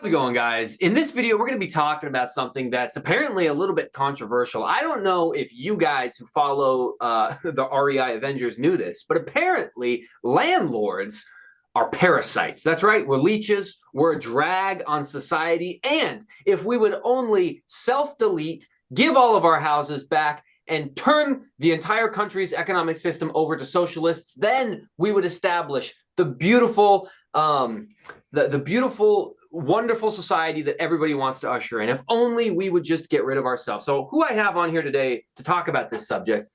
How's it going, guys? In this video, we're going to be talking about something that's apparently a little bit controversial. I don't know if you guys who follow the REI Avengers knew this, but apparently landlords are parasites. That's right. We're leeches. We're a drag on society. And if we would only self-delete, give all of our houses back, and turn the entire country's economic system over to socialists, then we would establish the beautiful, wonderful society that everybody wants to usher in. If only we would just get rid of ourselves. So who I have on here today to talk about this subject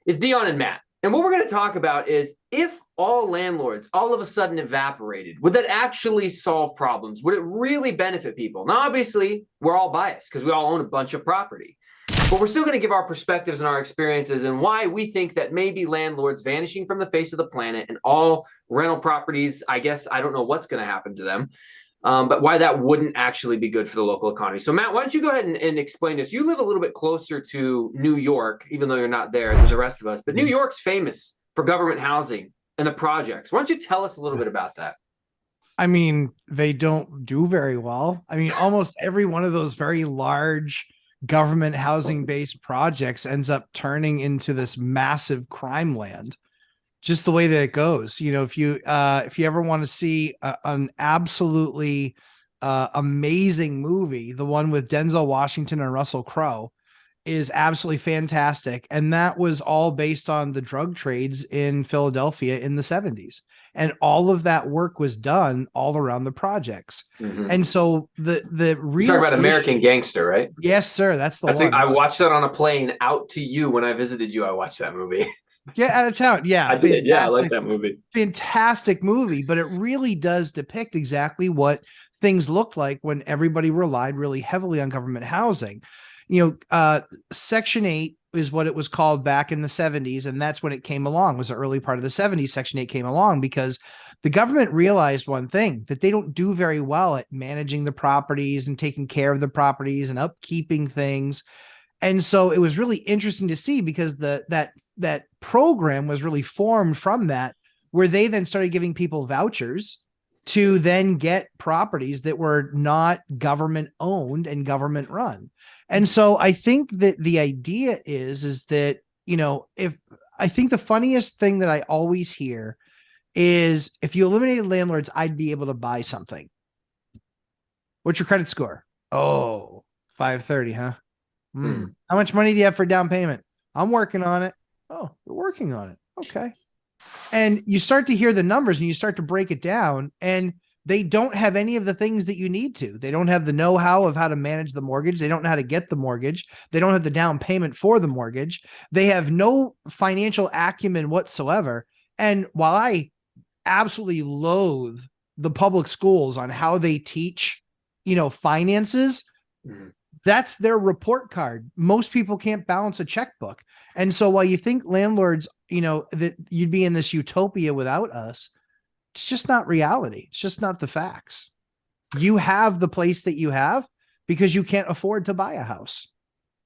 is Dion and Matt. And what we're going to talk about is, if all landlords all of a sudden evaporated, would that actually solve problems? Would it really benefit people? Now, obviously, we're all biased because we all own a bunch of property. But we're still going to give our perspectives and our experiences and why we think that maybe landlords vanishing from the face of the planet and all rental properties, I guess, I don't know what's going to happen to them, but why that wouldn't actually be good for the local economy. So, Matt, why don't you go ahead and explain this? You live a little bit closer to New York, even though you're not there than the rest of us. But New York's famous for government housing and the projects. Why don't you tell us a little bit about that? I mean, they don't do very well. I mean, almost every one of those very large government housing-based projects ends up turning into this massive crime land. Just the way that it goes. You know, if you ever want to see an absolutely amazing movie, the one with Denzel Washington and Russell Crowe is absolutely fantastic. And that was all based on the drug trades in Philadelphia in the 70s. And all of that work was done all around the projects. And so the real You're talking about American Gangster, right? Yes, sir. That's the one. I watched that on a plane out to you when I visited you. I watched that movie. Get out of town. Yeah. I did. Yeah, I like that movie. Fantastic movie, but it really does depict exactly what things looked like when everybody relied really heavily on government housing. You know, Section 8 is what it was called back in the 70s. And that's when it came along. It was the early part of the 70s. Section 8 came along because the government realized one thing, that they don't do very well at managing the properties and taking care of the properties and upkeeping things. And so it was really interesting to see, because that program was really formed from that, where they then started giving people vouchers to then get properties that were not government owned and government run. And so I think that the idea is that, you know, I think the funniest thing that I always hear is, if you eliminated landlords, I'd be able to buy something. What's your credit score? Oh, 530, huh? How much money do you have for down payment? I'm working on it. Oh, you're working on it. Okay. And you start to hear the numbers and you start to break it down, and they don't have any of the things that you need to. They don't have the know-how of how to manage the mortgage. They don't know how to get the mortgage. They don't have the down payment for the mortgage. They have no financial acumen whatsoever. And while I absolutely loathe the public schools on how they teach, you know, finances, that's their report card. Most people can't balance a checkbook. And so while you think landlords, you know, that you'd be in this utopia without us, it's just not reality. It's just not the facts. You have the place that you have because you can't afford to buy a house.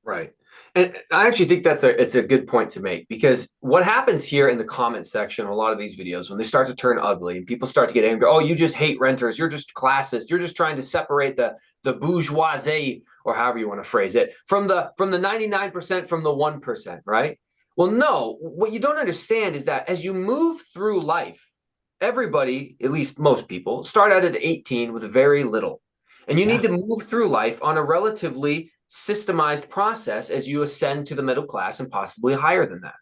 Right. And I actually think it's a good point to make, because what happens here in the comment section, a lot of these videos, when they start to turn ugly and people start to get angry, oh, you just hate renters, you're just classist, you're just trying to separate the bourgeoisie, or however you want to phrase it, from the 99% from the 1%, right? Well, no, what you don't understand is that as you move through life, everybody, at least most people, start out at 18 with very little. And you need to move through life on a relatively systemized process as you ascend to the middle class and possibly higher than that.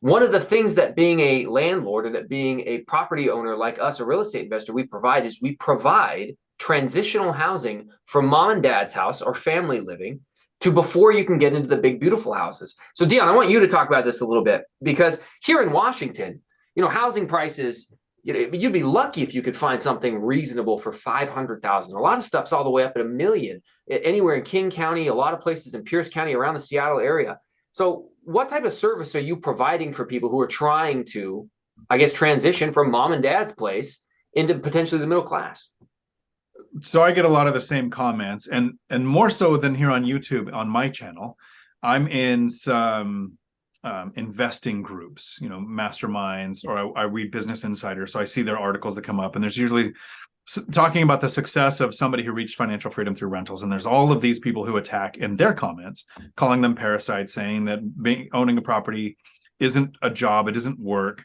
One of the things that being a landlord, or that being a property owner like us, a real estate investor, we provide transitional housing from mom and dad's house or family living to before you can get into the big, beautiful houses. So, Dion, I want you to talk about this a little bit, because here in Washington, you know, housing prices, you know, you'd be lucky if you could find something reasonable for $500,000. A lot of stuff's all the way up at $1 million, anywhere in King County, a lot of places in Pierce County, around the Seattle area. So what type of service are you providing for people who are trying to, I guess, transition from mom and dad's place into potentially the middle class? So I get a lot of the same comments, and more so than here on YouTube on my channel. I'm in some investing groups, you know, masterminds, or I read Business Insider, so I see their articles that come up, and there's usually talking about the success of somebody who reached financial freedom through rentals, and there's all of these people who attack in their comments, calling them parasites, saying that owning a property isn't a job, it isn't work.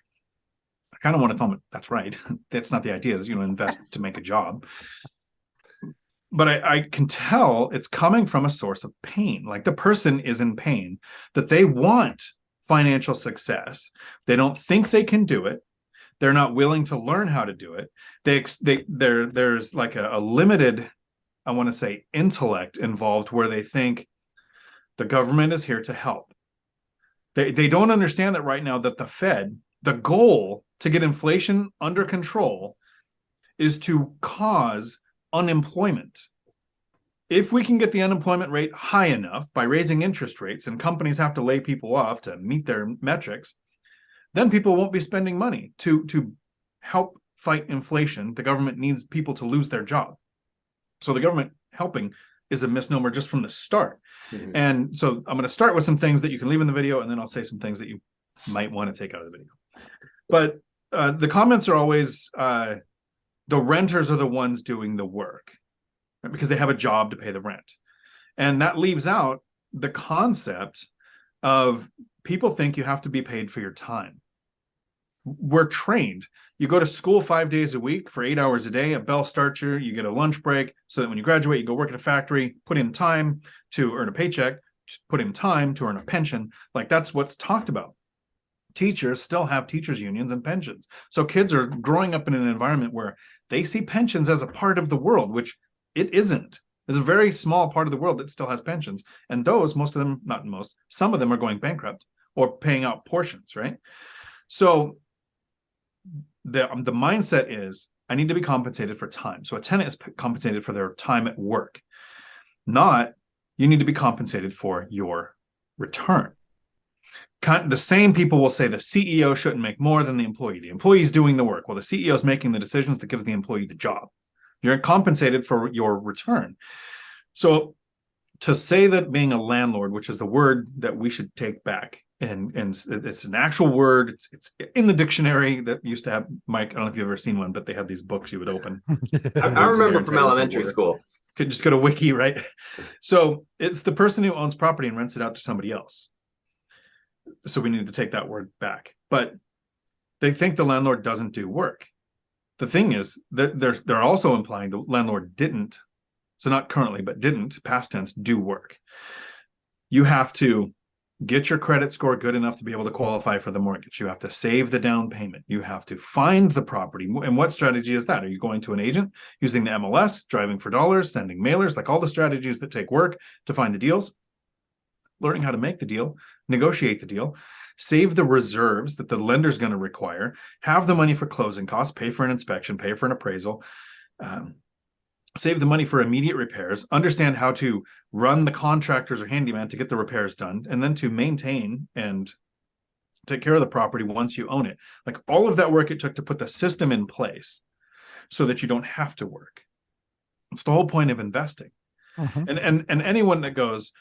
I kind of want to tell them that's right. That's not the idea. Is invest to make a job. But I can tell it's coming from a source of pain. Like the person is in pain, that they want financial success. They don't think they can do it. They're not willing to learn how to do it. There's like a limited, I want to say, intellect involved, where they think the government is here to help. They don't understand that right now, that the Fed, the goal to get inflation under control is to cause unemployment. If we can get the unemployment rate high enough by raising interest rates, and companies have to lay people off to meet their metrics, then people won't be spending money to help fight inflation. The government needs people to lose their job. So the government helping is a misnomer just from the start. Mm-hmm. And so I'm going to start with some things that you can leave in the video, and then I'll say some things that you might want to take out of the video. But the comments are always, the renters are the ones doing the work, right? Because they have a job to pay the rent. And that leaves out the concept of people think you have to be paid for your time. We're trained. You go to school 5 days a week for 8 hours a day. A bell starts you. You get a lunch break so that when you graduate, you go work at a factory, put in time to earn a paycheck, put in time to earn a pension. Like that's what's talked about. Teachers still have teachers unions and pensions. So kids are growing up in an environment where they see pensions as a part of the world, which it isn't. There's a very small part of the world that still has pensions. And those, most of them, not most, some of them are going bankrupt or paying out portions, right? So the mindset is, I need to be compensated for time. So a tenant is compensated for their time at work, not you need to be compensated for your return. The same people will say the CEO shouldn't make more than the employee. The employee is doing the work. Well, the CEO is making the decisions that gives the employee the job. You're compensated for your return. So to say that being a landlord, which is the word that we should take back, and it's an actual word, it's in the dictionary that used to have, Mike, I don't know if you've ever seen one, but they have these books you would open. I remember from elementary school. Could just go to Wiki, right? So it's the person who owns property and rents it out to somebody else. So we need to take that word back. But they think the landlord doesn't do work. The thing is that they're also implying the landlord didn't, so not currently, but didn't, past tense, do work. You have to get your credit score good enough to be able to qualify for the mortgage. You have to save the down payment. You have to find the property. And what strategy is that? Are you going to an agent, using the MLS, driving for dollars, sending mailers, like all the strategies that take work to find the deals? Learning how to make the deal, negotiate the deal, save the reserves that the lender's going to require, have the money for closing costs, pay for an inspection, pay for an appraisal, save the money for immediate repairs, understand how to run the contractors or handyman to get the repairs done, and then to maintain and take care of the property once you own it. Like all of that work it took to put the system in place so that you don't have to work. It's the whole point of investing. Uh-huh. And anyone that goes,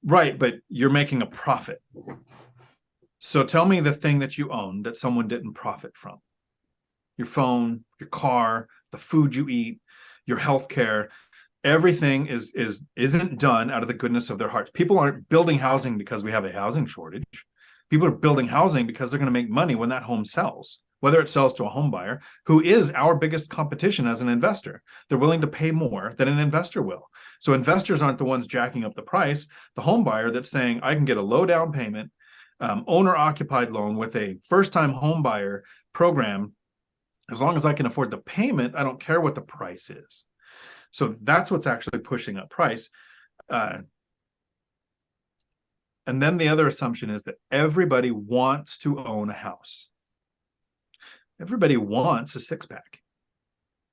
right, but you're making a profit. So tell me the thing that you own that someone didn't profit from. Your phone, your car, the food you eat, your healthcare, everything isn't done out of the goodness of their hearts. People aren't building housing because we have a housing shortage. People are building housing because they're going to make money when that home sells, whether it sells to a home buyer who is our biggest competition as an investor. They're willing to pay more than an investor will. So investors aren't the ones jacking up the price. The home buyer that's saying, I can get a low down payment, owner-occupied loan with a first-time home buyer program. As long as I can afford the payment, I don't care what the price is. So that's what's actually pushing up price. And then the other assumption is that everybody wants to own a house. Everybody wants a six-pack.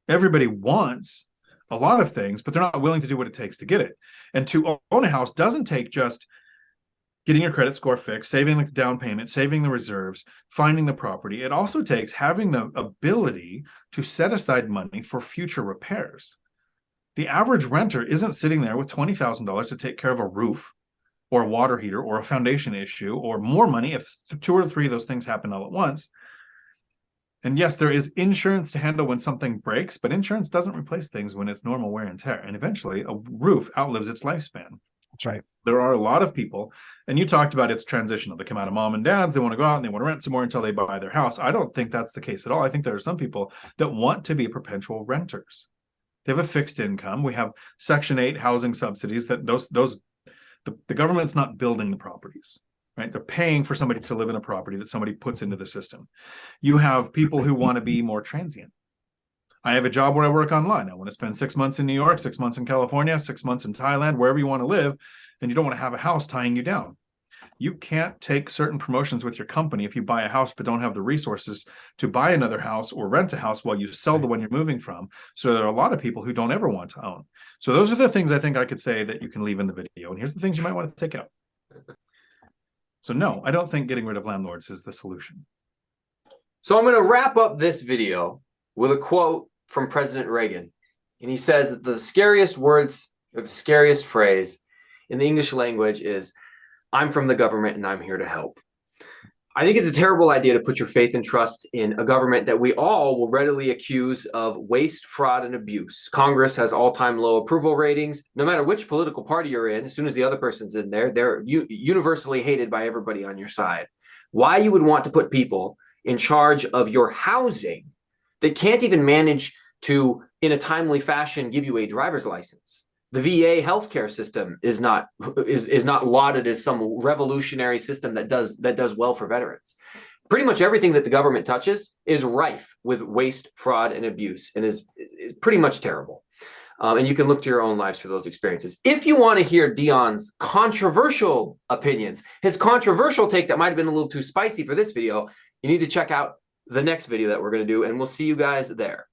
Everybody wants a lot of things, but they're not willing to do what it takes to get it. And to own a house doesn't take just getting your credit score fixed, saving the down payment, saving the reserves, finding the property. It also takes having the ability to set aside money for future repairs. The average renter isn't sitting there with $20,000 to take care of a roof or a water heater or a foundation issue or more money if 2 or 3 of those things happen all at once. And yes, there is insurance to handle when something breaks, but insurance doesn't replace things when it's normal wear and tear. And eventually a roof outlives its lifespan. That's right. There are a lot of people, and you talked about it's transitional. They come out of mom and dad's, they want to go out and they want to rent some more until they buy their house. I don't think that's the case at all. I think there are some people that want to be perpetual renters. They have a fixed income. We have Section 8 housing subsidies that the government's not building the properties, right? They're paying for somebody to live in a property that somebody puts into the system. You have people who want to be more transient. I have a job where I work online. I want to spend 6 months in New York, 6 months in California, 6 months in Thailand, wherever you want to live, and you don't want to have a house tying you down. You can't take certain promotions with your company if you buy a house but don't have the resources to buy another house or rent a house while you sell the one you're moving from. So there are a lot of people who don't ever want to own. So those are the things I think I could say that you can leave in the video. And here's the things you might want to take out. So no, I don't think getting rid of landlords is the solution. So I'm going to wrap up this video with a quote from President Reagan. And he says that the scariest words or the scariest phrase in the English language is, "I'm from the government and I'm here to help." I think it's a terrible idea to put your faith and trust in a government that we all will readily accuse of waste, fraud, and abuse. Congress has all-time low approval ratings. No matter which political party you're in, as soon as the other person's in there, they're universally hated by everybody on your side. Why you would want to put people in charge of your housing that can't even manage to, in a timely fashion, give you a driver's license? The VA healthcare system is not lauded as some revolutionary system that does well for veterans. Pretty much everything that the government touches is rife with waste, fraud, and abuse, and is pretty much terrible. And you can look to your own lives for those experiences. If you want to hear Dion's controversial opinions, his controversial take that might have been a little too spicy for this video, you need to check out the next video that we're going to do, and we'll see you guys there.